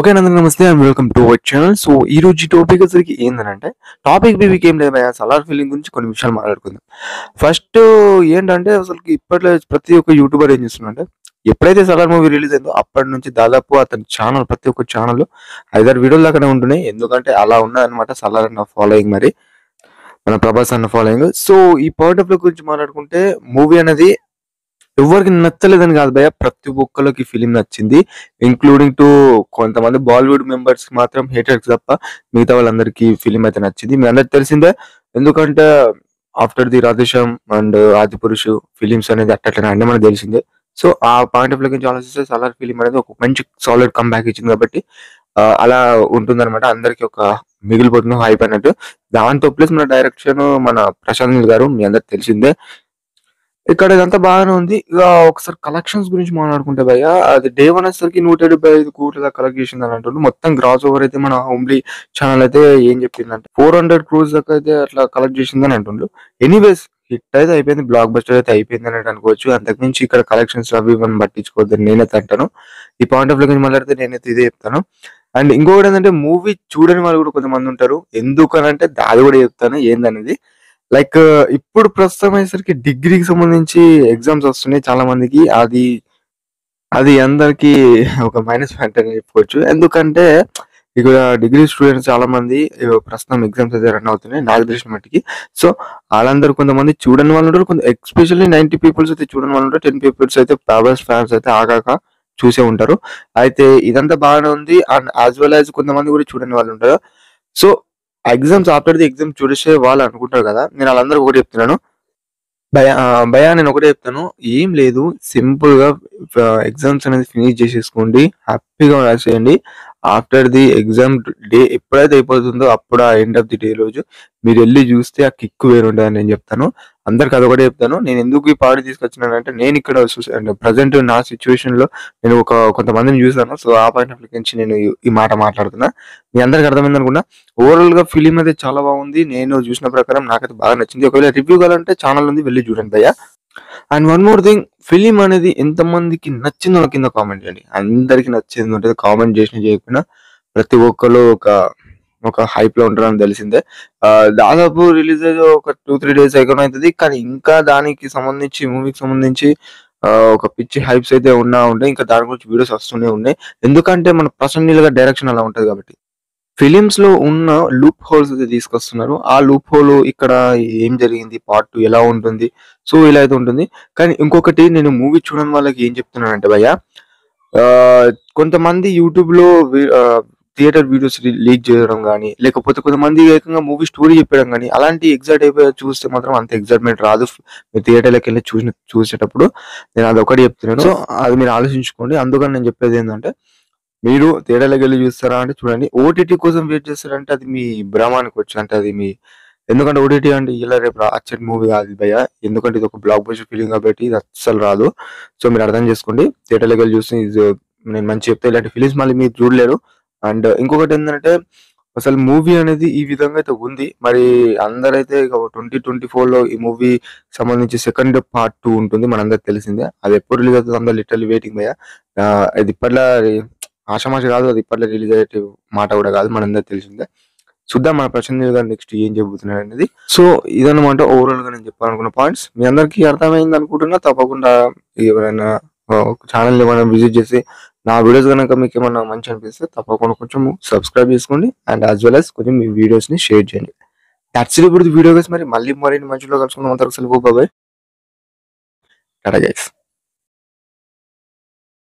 Okay నందన నమస్తే and welcome to our channel. So ఈ రోజు టాపిక్ వచ్చరికి ఏంటంటే టాపిక్ బేబీకి ఏం లేదు సలార్ ఫీలింగ్ గురించి కొన్ని విషయాలు మాట్లాడుకుందాం. ఫస్ట్ ఏంటంటే అసలుకి ఇప్పట్లో ప్రతి ఒక్క యూట్యూబర్ ఏం చేస్తున్నాడంటే ఎప్పుడైతే సలార్ మూవీ రిలీజ్ అయిందో అప్పటి నుంచి దాదాపు అతని ఛానల్ ప్రతి ఒక్క ఛానల్ 5-6 వీడియోలు దాకానే ఉంటున్నాయి. ఎందుకంటే అలా ఉన్నదన్నమాట సలార్ అన్న ఫాలోయింగ్, మరి మన ప్రభాస్ అన్న ఫాలోయింగ్. సో ఈ పాయింట్ ఆఫ్ వ్యూ గురించి మాట్లాడుకుంటే మూవీ అనేది ఎవరికి నచ్చలేదని కాదు భయ్య, ప్రతి ఒక్కళ్ళకి ఫిలిం నచ్చింది. ఇంక్లూడింగ్ టు కొంతమంది బాలీవుడ్ మెంబర్స్ మాత్రం హేటర్స్ తప్ప మిగతా వాళ్ళందరికీ ఫిలిం అయితే నచ్చింది. మీ అందరికి తెలిసిందే. ఎందుకంటే after the Radhe Shyam and Adipurush films అనేది అట్లనే అన్నీ మనకు తెలిసిందే. సో ఆ పాయింట్ ఆఫ్ వ్యూ నుంచి ఆలోచిస్తే సలార్ ఫిలిం అనేది ఒక మంచి సాలిడ్ కంబ్యాక్ ఇచ్చింది కాబట్టి అలా ఉంటుందన్నమాట. అందరికి ఒక మిగిలిపోతుంది హైప్ అన్నట్టు. దాంతో ప్లస్ మన డైరెక్షన్ మన ప్రశాంత్ నీల్ గారు మీ అందరికి తెలిసిందే. ఇక్కడ ఇదంతా బాగానే ఉంది. ఇక ఒకసారి కలెక్షన్స్ గురించి మాట్లాడుకుంటే భయ్య, అది డే 1 వచ్చేసరికి 175 కోట్ల దాకా కలెక్ట్ చేసిందని అంటుండు. మొత్తం గ్రాస్ ఓవర్ అయితే మన హోమ్లీ ఛానల్ అయితే ఏం చెప్పిందంటే 400 crores దాకా అయితే అట్లా కలెక్ట్ చేసిందని అంటుండు. ఎనీవేస్ హిట్ అయితే అయిపోయింది, బ్లాక్ బస్టర్ అయితే అయిపోయింది అని అనుకోవచ్చు. అంతకుమించి ఇక్కడ కలెక్షన్స్ అవి ఇవన్నీ పట్టించుకోవద్దని నేనైతే అంటాను. ఈ పాయింట్ ఆఫ్ వ్యూ గురించి మాట్లాడితే నేనైతే ఇదే చెప్తాను. అండ్ ఇంకొకటి ఏంటంటే మూవీ చూడని వాళ్ళు కూడా కొంతమంది ఉంటారు. ఎందుకనంటే అది కూడా చెప్తాను ఏందనేది. లైక్ ఇప్పుడు ప్రస్తుతం అయ్యేసరికి డిగ్రీకి సంబంధించి ఎగ్జామ్స్ వస్తున్నాయి చాలా మందికి. అది అది అందరికి ఒక మైనస్ పాయింట్ అని చెప్పుకోవచ్చు. ఎందుకంటే ఇక్కడ డిగ్రీ స్టూడెంట్స్ చాలా మంది ప్రస్తుతం ఎగ్జామ్స్ అయితే రన్ అవుతున్నాయి నాకు తెలిసిన మట్టికి. సో వాళ్ళందరూ కొంతమంది చూడని వాళ్ళు ఉంటారు, కొంత ఎస్పెషల్లీ 90 పీపుల్స్ అయితే చూడని వాళ్ళు ఉంటారు. 10 పీపుల్స్ అయితే ప్రభాస్ ఫ్యాన్స్ అయితే ఆగాక చూసే ఉంటారు. అయితే ఇదంతా బాగానే ఉంది. అండ్ యాజ్ వెల్ యాజ్ కొంతమంది కూడా చూడని వాళ్ళు ఉంటారు. So exams after the exam చూసే వాళ్ళు అనుకుంటారు కదా. నేను వాళ్ళందరూ ఒకటి చెప్తున్నాను భయ్యా, నేను ఒకటే చెప్తాను, ఏం లేదు, సింపుల్ గా ఎగ్జామ్స్ అనేది ఫినిష్ చేసేసుకోండి, హ్యాపీగా రాసేయండి. ఆఫ్టర్ ది ఎగ్జామ్ డే ఎప్పుడైతే అయిపోతుందో అప్పుడు ఆ ఎండ్ ఆఫ్ ది డే రోజు మీరు వెళ్ళి చూస్తే ఆ కిక్ వేరు ఉంటుందని నేను చెప్తాను. అందరికి అదొకటే చెప్తాను. నేను ఎందుకు ఈ పాట తీసుకొచ్చినానంటే నేను ఇక్కడ ప్రజెంట్ నా సిచ్యువేషన్ లో నేను కొంతమందిని చూసాను. సో ఆ పాయింట్ ఆఫ్ నుంచి నేను ఈ మాట మాట్లాడుతున్నా. మీ అందరికి అర్థమైంది అనుకున్నా. ఓవరాల్ గా ఫిలిం అయితే చాలా బాగుంది. నేను చూసిన ప్రకారం నాకైతే బాగా నచ్చింది. ఒకవేళ రివ్యూ కావాలంటే ఛానల్ ఉంది, వెళ్ళి చూడండి భయ్య. And one more thing, film అనేది ఎంతమందికి నచ్చిందో కింద కామెంట్ చేయండి. అందరికి నచ్చింది ఉంటుంది, కామెంట్ చేసిన చేయకపోయినా ప్రతి ఒక్కరు ఒక హైప్ లో ఉంటారని తెలిసిందే. దాదాపు రిలీజ్ అయ్యి ఒక 2-3 days అవుతుంది. కానీ ఇంకా దానికి సంబంధించి మూవీకి సంబంధించి ఒక పిచ్చి హైప్స్ అయితే ఉంటాయి. ఇంకా దాని గురించి వీడియోస్ వస్తూనే ఉన్నాయి. ఎందుకంటే మన ప్రశాంత్ నీల్ గారి డైరెక్షన్ అలా ఉంటది కాబట్టి. ఫిలిమ్స్ లో ఉన్న లూప్ హోల్స్ అయితే తీసుకొస్తున్నారు. ఆ లూప్ హోల్ ఇక్కడ ఏం జరిగింది, పార్ట్ 2 ఎలా ఉంటుంది, సో ఇలా అయితే ఉంటుంది. కానీ ఇంకొకటి నేను మూవీ చూడని వాళ్ళకి ఏం చెప్తున్నానంటే భయ్య, కొంతమంది యూట్యూబ్ లో థియేటర్ వీడియోస్ లీక్ చేయడం కానీ, లేకపోతే కొంతమంది ఏకంగా మూవీ స్టోరీ చెప్పడం కానీ, అలాంటి ఎగ్జైట్ అయిపోయి చూస్తే మాత్రం అంత ఎగ్జైట్మెంట్ రాదు. మీరు థియేటర్లోకి వెళ్ళి చూసేటప్పుడు నేను అది ఒకటి చెప్తున్నాను. సో అది మీరు ఆలోచించుకోండి. అందుకని నేను చెప్పేది ఏంటంటే, మీరు థియేటర్‌లోకి వెళ్లి చూస్తారా అంటే చూడండి. ఓటీటీ కోసం వెయిట్ చేస్తారంటే అది మీ భ్రమ అనుకోవచ్చు. అంటే అది మీ, ఎందుకంటే ఓటీటీ అంటే ఇలా రేపు వచ్చే మూవీ కాదు భయ్య. ఎందుకంటే ఇది ఒక బ్లాక్ బస్టర్ ఫీలింగ్ కాబట్టి ఇది అస్సలు రాదు. సో మీరు అర్థం చేసుకోండి. థియేటర్‌లోకి వెళ్లి చూస్తే నేను మంచిగా చెప్తే ఇలాంటి ఫిలిమ్స్ మళ్ళీ మీరు చూడలేరు. అండ్ ఇంకొకటి ఏంటంటే అసలు మూవీ అనేది ఈ విధంగా అయితే ఉంది. మరి అందరైతే ఇక 2024లో ఈ మూవీ సంబంధించి సెకండ్ పార్ట్ 2 ఉంటుంది. మనందరికి తెలిసిందే. అది ఎప్పుడు రిలీజ్ అవుతుంది అందరూ లిటరల్లీ వెయిటింగ్ భయ్య. ఇది ఇప్పట్లో ఆషామాషి కాదు, అది ఇప్పట్లో రిలీజ్ అయ్యే మాట కూడా కాదు, మనందరికి తెలిసిందే. చూద్దాం మన ప్రశాంత్ నీల్ గారు నెక్స్ట్ ఏం చెబుతున్నాడు అనేది. సో ఇదన్నమాట ఓవరాల్ గా నేను చెప్పాలనుకున్న పాయింట్స్. మీ అందరికీ అర్థమైంది అనుకుంటున్నా. తప్పకుండా ఎవరైనా ఛానల్ ఏమైనా విజిట్ చేసి నా వీడియోస్ కనుక మీకు ఏమైనా మంచి అనిపిస్తే తప్పకుండా కొంచెం సబ్స్క్రైబ్ చేసుకోండి. అండ్ యాజ్ వెల్ యాజ్ కొంచెం మీ వీడియోస్ ని షేర్ చేయండి. దాట్స్ ఇట్ ఇప్పుడు వీడియో గైస్. మరి మళ్ళీ మరిన్ని మంచిలో కలుసుకుందాం. అంతవరకు సెలవు, బాయ్. టాటా గైస్.